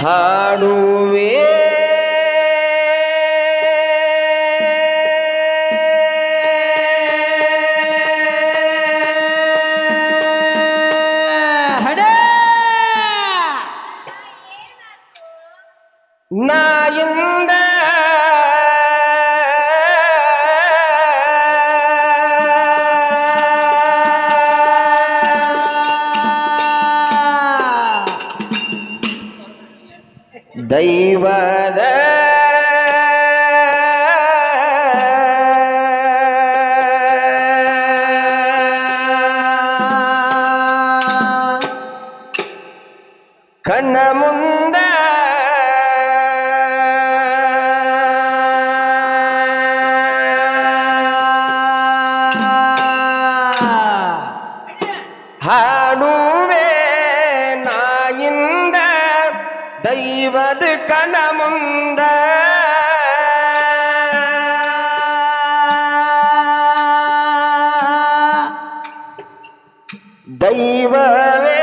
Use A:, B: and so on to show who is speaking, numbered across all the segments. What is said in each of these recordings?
A: ಹಾಡುವೆ ನಾಯಿಂದ ದೈವದ ಕಣ್ಣ ಮುಂದ ಹಾಡುವೆ ನಾಯಿಂದ ದೈವದ ಕಣ ಮುಂದ ದೈವವೇ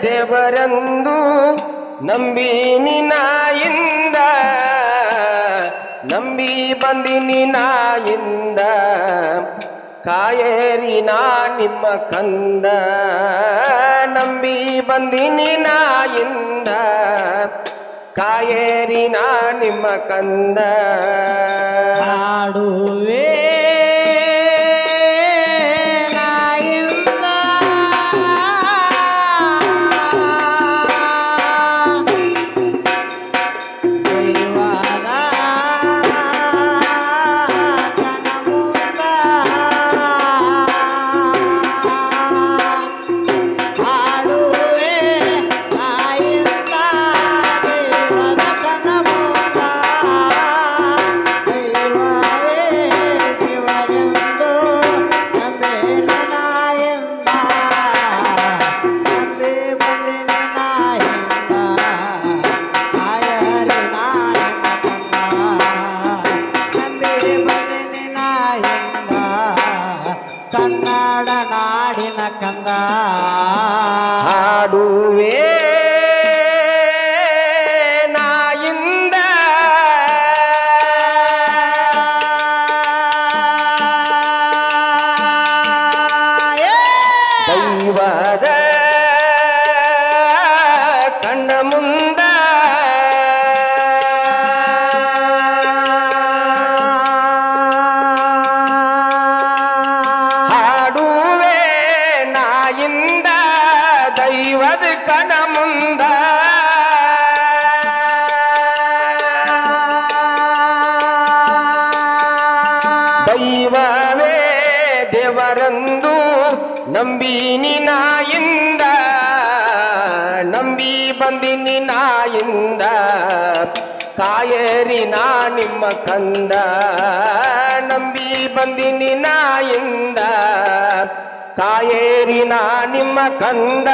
A: ದೇವರಂದು ನಂಬಿನಿ ನಾಯಿಂದ ನಂಬಿ ಬಂದಿನಿ ನಾಯಿಂದ ಕಾಯೇರಿ ನಾ ನಿಮ್ಮ ಕಂದ ನಂಬಿ ಬಂದಿನಿ ನಾಯಿಂದ ಕಾಯೇರಿ ನಾ ನಿಮ್ಮ ಕಂದ
B: ಹಾಡುವೆ ಕನ್ನಡ ನಾಡಿನ ಕಂದ
A: ಹಾಡುವೆ ನಾಯಿಂದ ದೈವದ ಕಣ್ಣ ಮುಂದ ದೈವದ ಕಣ ಮುಂದ ದೈವವೇ ದೇವರಂದು ನಂಬಿನಿ ನಾಯಿಂದ ನಂಬಿ ಬಂದಿನಿ ನಾಯಿಂದ ಕಾಯೇರಿ ನಾ ನಿಮ್ಮ ಕಂದ ನಂಬಿ ಬಂದಿನಿ ನಾಯಿಂದ ಕಾಯೇರಿ ನಾ ನಿಮ್ಮ ಕಂದ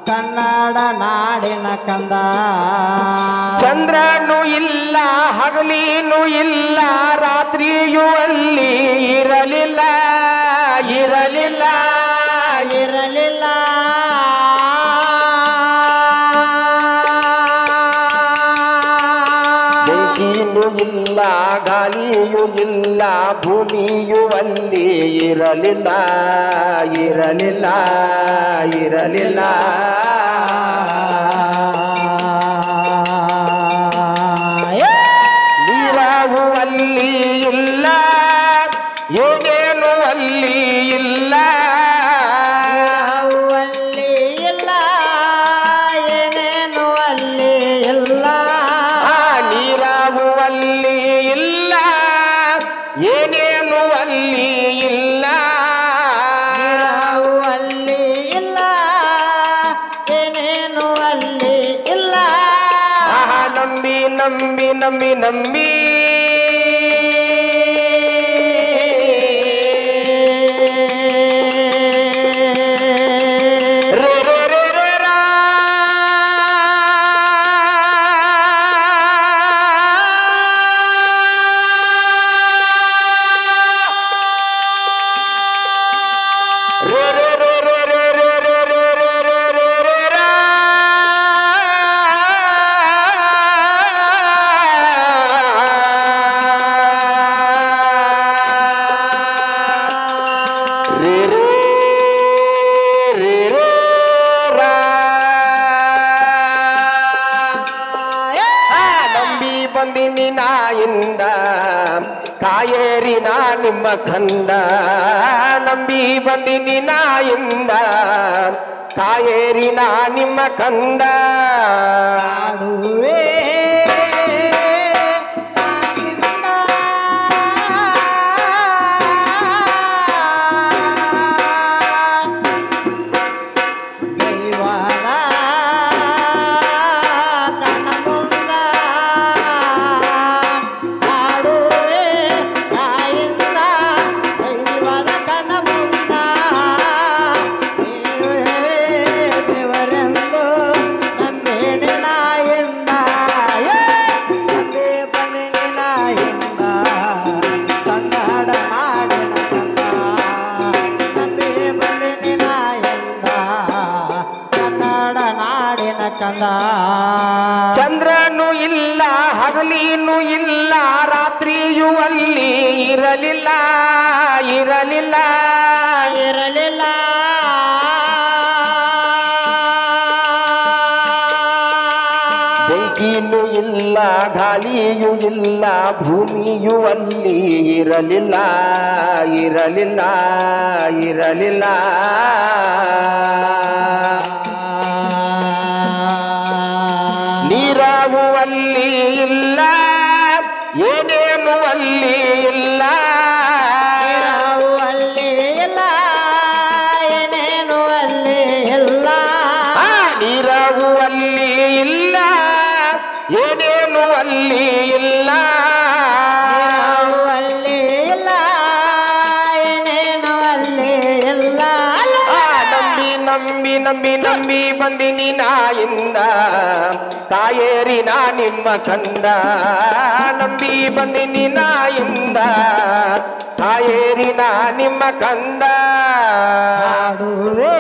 B: ಕನ್ನಡ ನಾಡಿನ ಕಂದ
A: ಚಂದ್ರನು ಇಲ್ಲ ಹಗಲಿನೂ ಇಲ್ಲ ರಾತ್ರಿಯೂ ಅಲ್ಲಿ ಇರಲಿಲ್ಲ ಇರಲಿಲ್ಲ
B: ಇರಲಿಲ್ಲ
A: ಬೆಂಕಿಯೂ ಇಲ್ಲ ಗಾಳಿಯೂ ಇಲ್ಲ ಭೂಮಿಯೂ ಅಲ್ಲಿ ಇರಲಿಲ್ಲ ಇರಲಿಲ್ಲ ಇರಲಿಲ್ಲ ನೀರಾವು ಅಲ್ಲಿ ಇಲ್ಲ ಏನೇನು ಅಲ್ಲಿ ಇಲ್ಲ ನಂಬಿ ನಂಬಿ ರೇ ರೇ ರೇ ರೇ ರಾ. ರೇ ರೇ ರೇ ರೇ ರೇ ರೇ ರೇ ರೇ ರೇ ರೇ ರೇ ರೇ ರಾ. ರೇ ರೇ ರೇ ರೇ ರಾ. ನಂಬಿ ಬಂದಿನಿ ನಾಯಿಂದ ಕಾಯೇರಿ ನಾ ನಿಮ್ಮ ಕಂದ. ನಂಬಿ ಬಂದಿನಿ ನಾಯಿಂದ ಕಾಯೇರಿ ನಾ ನಿಮ್ಮ ಕಂದ.
B: ಆಡುವೆ ದೈವನ ಕಣ್ಣ ಮುಂದ ಆಡುವೆ ತಾಯಿಂದ ದೈವದ ಕಣ್ಣ ಮುಂದ ದೇವರೆಂದು ನಂಬೇನೆ ನಾಯಿಂದ ನಂಬೆ ಬನ್ನಿ ನಾಯಿಂದ ಕನ್ನಡ ನಾಡಿನ ಕಂದ. ನಂಬೆ ಬನ್ನಿ ನಾಯಿಂದ ಕನ್ನಡ ನಾಡಿನ ಕಂದ.
A: ಚಂದ್ರನು ಇಲ್ಲ ಹಗಲಿನೂ ಇಲ್ಲ ರಾತ್ರಿಯೂ ಅಲ್ಲಿ ಇರಲಿಲ್ಲ ಇರಲಿಲ್ಲ.
B: ಇರಲಿಲ್ಲ
A: ಬೆಂಕಿಯೂ ಇಲ್ಲ ಗಾಳಿಯೂ ಇಲ್ಲ ಭೂಮಿಯೂ ಅಲ್ಲಿ ಇರಲಿಲ್ಲ ಇರಲಿಲ್ಲ ಇರಲಿಲ್ಲ. ನೀರಾವು ಅಲ್ಲಿ ಇಲ್ಲ ಏನೇನು ಅಲ್ಲಿ ಇಲ್ಲ.
B: ನಾವು ಅಲ್ಲಿ ಇಲ್ಲ ಏನೇನು ಅಲ್ಲಿ ಇಲ್ಲ.
A: ನೀರಾವು ಅಲ್ಲಿ ಇಲ್ಲ ಏನೇನು ಅಲ್ಲಿ ಇಲ್ಲ.
B: ನಾವು ಅಲ್ಲಿ ಇಲ್ಲ ಏನೇನು ಅಲ್ಲಿ ಇಲ್ಲ.
A: ನಂಬಿ ನಂಬಿ ನಂಬಿ ನಂಬಿ ಬಂದಿನಿ ನಾಯಿಂದ ಕಾಯೇರಿ ನಾ ನಿಮ್ಮ ಕಂದ. ನಂಬಿ ಬಂದಿನಿ ನಾಯಿಂದ ಕಾಯೇರಿ ನಾ ನಿಮ್ಮ ಕಂದ.
B: ಆಡುವೆ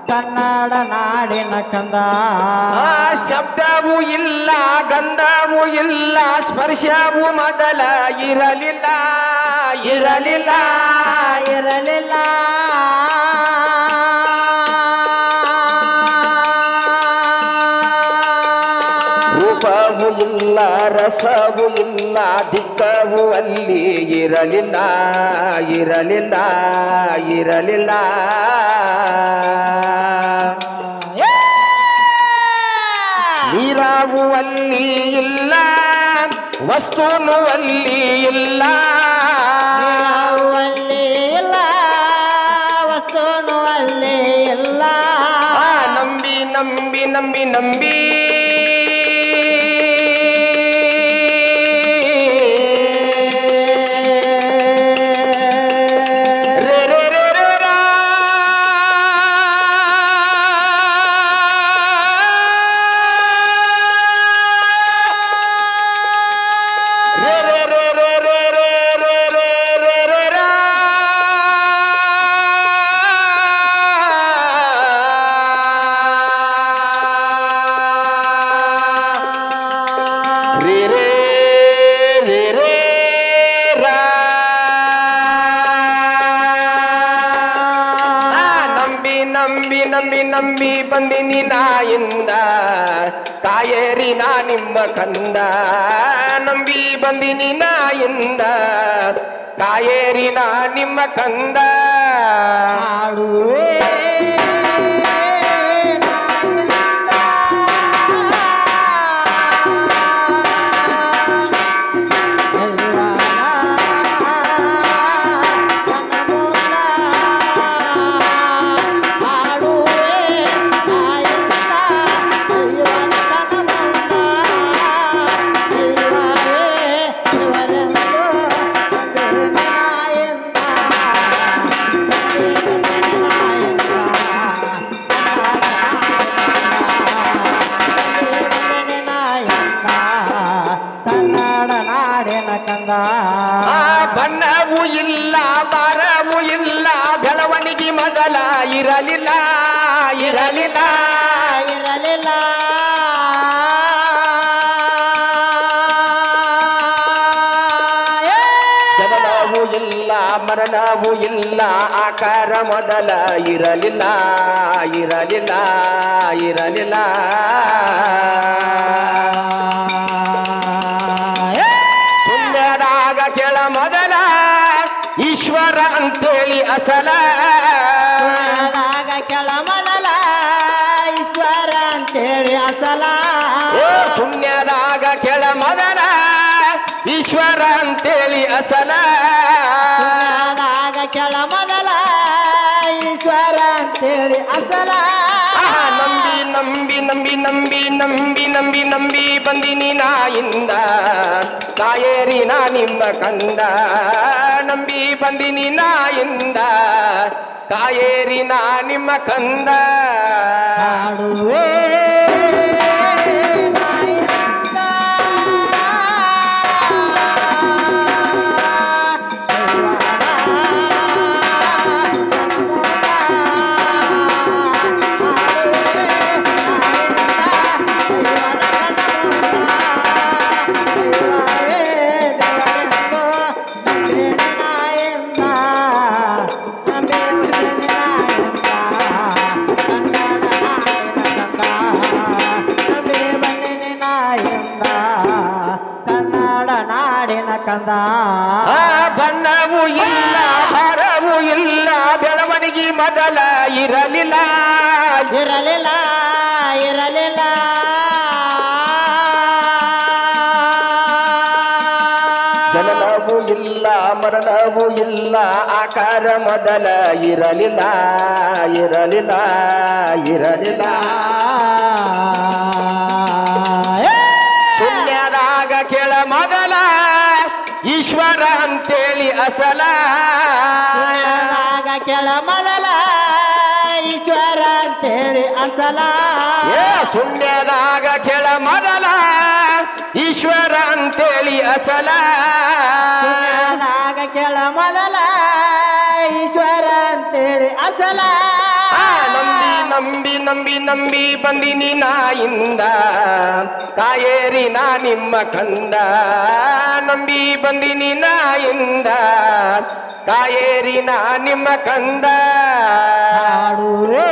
B: ಕನ್ನಡ ನಾಡಿನ ಕಂದ.
A: ಶಬ್ದವೂ ಇಲ್ಲ ಗಂಧವೂ ಇಲ್ಲ ಸ್ಪರ್ಶವೂ ಮೊದಲ ಇರಲಿಲ್ಲ ಇರಲಿಲ್ಲ
B: ಇರಲಿಲ್ಲ
A: ರೂಪವೂ ಇಲ್ಲ ರಸವೂ ಇಲ್ಲ ದಿಕ್ಕವೂ ಅಲ್ಲಿ ಇರಲಿಲ್ಲ ಇರಲಿಲ್ಲ ಇರಲಿಲ್ಲ. ನೀರಾವು ಅಲ್ಲಿ ಇಲ್ಲ ವಸ್ತುನು ಅಲ್ಲಿ ಇಲ್ಲ.
B: ನಾವು ಅಲ್ಲಿ ಇಲ್ಲ ವಸ್ತುನು ಅಲ್ಲಿ ಇಲ್ಲ.
A: ನಂಬಿ ನಂಬಿ ನಂಬಿ ನಂಬಿ ರೇ ರೇ ರೇ ರೇ ರಾ. ರೇ ರೇ ರೇ ರೇ ರೇ ರೇ ರೇ ರೇ ರೇ ರೇ ರಾ. ರೇ ರೇ ರೇ ರೇ ರಾ. ನಂಬಿ ನಂಬಿ ನಂಬಿ ನಂಬಿ ಬಂದಿನಿ ನಾಯಿಂದ ಕಾಯೇರಿ ನಾ ನಿಮ್ಮ ಕಂದ ನಂಬಿ ಬಂದಿನಿ ನಾಯಿಂದ ಕಾಯೇರಿ ನಾ ನಿಮ್ಮ ಕಂದ
B: ಹಾಡುವೆ
A: ಬಣ್ಣವೂ ಇಲ್ಲ ಮರವೂ ಇಲ್ಲ ಬೆಳವಣಿಗೆ ಮೊದಲ ಇರಲಿಲ್ಲ ಇರಲಿಲ್ಲ
B: ಇರಲಿಲ್ಲ
A: ಜನನವೂ ಇಲ್ಲ ಮರಣವೂ ಇಲ್ಲ ಆಕಾರ ಮೊದಲ ಇರಲಿಲ್ಲ ಇರಲಿಲ್ಲ ಇರಲಿಲ್ಲ ಶೂನ್ಯದಾಗ ಕೆಳ ಮೊದಲ ಈಶ್ವರ ಅಂತೇಳಿ ಅಸಲ
B: ಕೆಳ ಮೊದಲ ಈಶ್ವರ ಅಂತೇಳಿ ಅಸಲ
A: ಶೂನ್ಯದಾಗ ಕೆಳ ಮೊದಲ ಈಶ್ವರ ಅಂತೇಳಿ ಅಸಲ
B: ಕೆಳ ಮೊದಲ ಈಶ್ವರ ಅಂತೇಳಿ ಅಸಲ
A: ನಂಬಿ ನಂಬಿ ನಂಬಿ ನಂಬಿ ನಂಬಿ ನಂಬಿ ಬಂದಿನಿ ನಾಯಿಂದ ಕಾಯೇರಿ ನಾ ನಿಮ್ಮ ಕಂದ ನಂಬಿ ಬಂದಿನಿ ನಾಯಿಂದ ಕಾಯೇರಿ ನಾ ನಿಮ್ಮ ಕಂದ
B: ಹಾಡುವೆ ಕಂದ
A: ಬಣ್ಣವೂ ಇಲ್ಲ ಮರವೂ ಇಲ್ಲ ಬೆಳವಣಿಗೆ ಮೊದಲ ಇರಲಿಲ್ಲ
B: ಇರಲಿಲ್ಲ ಇರಲಿಲ್ಲ
A: ಜನನವೂ ಇಲ್ಲ ಮರಣವೂ ಇಲ್ಲ ಆಕಾರ ಮೊದಲ ಇರಲಿಲ್ಲ ಇರಲಿಲ್ಲ ಇರಲಿಲ್ಲ ಶೂನ್ಯದಾಗ ಕೆಳ ಮೊದಲ ಈಶ್ವರ ಅಂತೇಳಿ ಅಸಲ
B: ಕೆಳ ಮೊದಲ ಈಶ್ವರ ಅಂತೇಳಿ ಅಸಲ
A: ಶೂನ್ಯದಾಗ ಕೆಳ ಮೊದಲ ಈಶ್ವರ ಅಂತೇಳಿ ಅಸಲ
B: ಕೆಳ ಮೊದಲ ಈಶ್ವರ ಅಂತೇಳಿ ಅಸಲ
A: ನಂಬಿ ನಂಬಿ ನಂಬಿ ಬಂದಿನಿ ನಾಯಿಂದ ಕಾಯೇರಿ ನಾ ನಿಮ್ಮ ಕಂದ ನಂಬಿ ಬಂದಿನಿ ನಾಯಿಂದ ಕಾಯೇರಿ ನಾ ನಿಮ್ಮ ಕಂದ
B: ಹಾಡುವೆ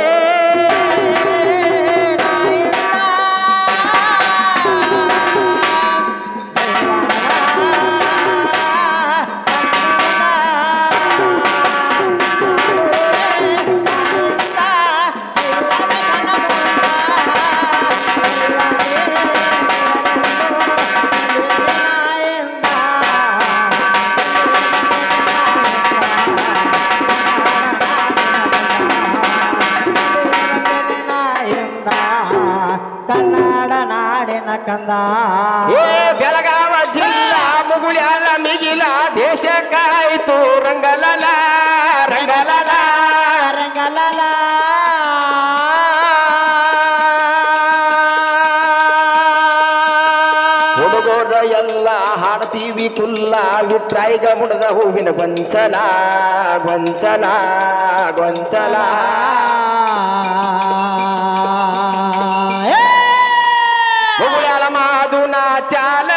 B: ಕನ್ನಡ ನಾಡಿನ ಕಂದ
A: ಬೆಳಗಾವ ಜಿಲ್ಲಾ ಮುಗುಳ್ಯಾಲ ಮಿಗಿಲ ದೇಶಕ್ಕಾಯ್ತು ರಂಗಲಲ ರಂಗಲಲ
B: ರಂಗಲಲ
A: ಹುಡುಗರ ಎಲ್ಲ ಹಾಡ್ತೀವಿ ಕುಲ್ಲ ವಿಟ್ರಾಯಿಗ ಮುಡದ ಹೂವಿನ ಗೊಂಚಲ ಗೊಂಚಲ ಗೊಂಚಲ ಮುಗುಳ್ಯಾಲ ಮಾದುನ ಚಾಲ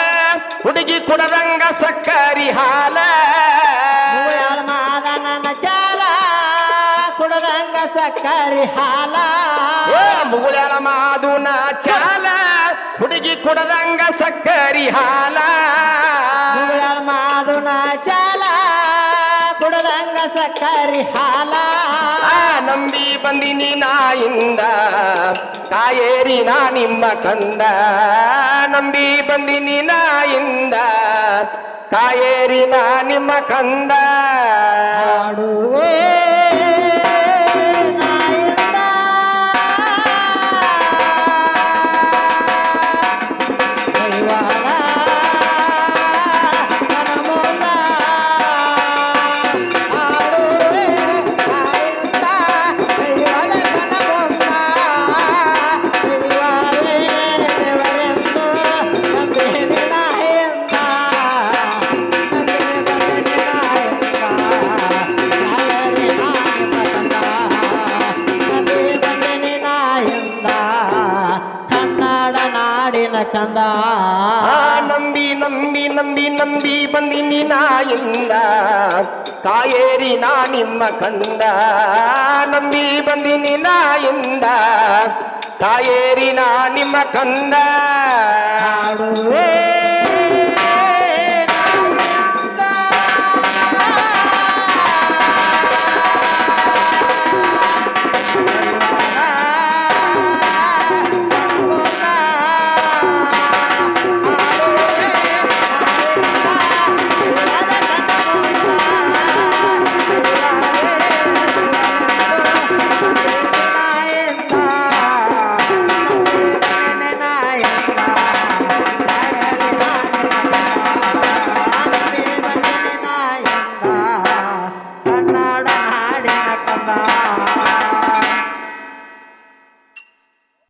A: ಹುಡುಗಿ ಕುಡದಂಗ ಸಕ್ಕರಿ ಹಾಲ
B: ಮಾದನ ಚಾಲ ಕುಡದಂಗ ಸಕ್ಕರಿ ಹಾಲ
A: ಮುಗುಳ್ಯಾಳ ಮಾದುನ ಚಾಲ ಹುಡುಗಿ ಕುಡದಂಗ ಸಕ್ಕರಿ ಹಾಲ
B: ಮುಗುಳರ ಮಾದುನ ಚಾಲ ಕುಡದಂಗ ಸಕ್ಕರಿ ಹಾಲ
A: ನಂಬಿ ಬಂದಿನಿ ನಾಯಿಂದ ಕಾಯೇರಿ ನಾ ನಿಮ್ಮ ಕಂದ ನಂಬಿ ಬಂದಿನಿ ನಾಯಿಂದ ಕಾಯೇರಿ ನಾ ನಿಮ್ಮ ಕಂದ
B: ಹಾಡುವೆ ನಾಯಿಂದ ದೈವಾನ ನನ್ನ ಮುಂದ. ಹಾಡುವೆ ನಾಯಿಂದ ದೈವದ ನನ್ನ ಮುಂದ. ದೈವವೇ ದೇವರೆಂದು ನಂಬಿದೆ ನಾಯಿಂದ. ಕನ್ನಡ ನಾಡಿನ ಕಂದ
A: ನಂಬಿ ನಂಬಿ ನಂಬಿ ನಂಬಿ ಬಂದಿನಿ ನಾಯಿಂದ ಕಾಯೇರಿ ನಾ ನಿಮ್ಮ ಕಂದ ನಂಬಿ ಬಂದಿನಿ ನಾಯಿಂದ ಕಾಯೇರಿ ನಾ ನಿಮ್ಮ ಕಂದ
B: ಹಾಡುವೆ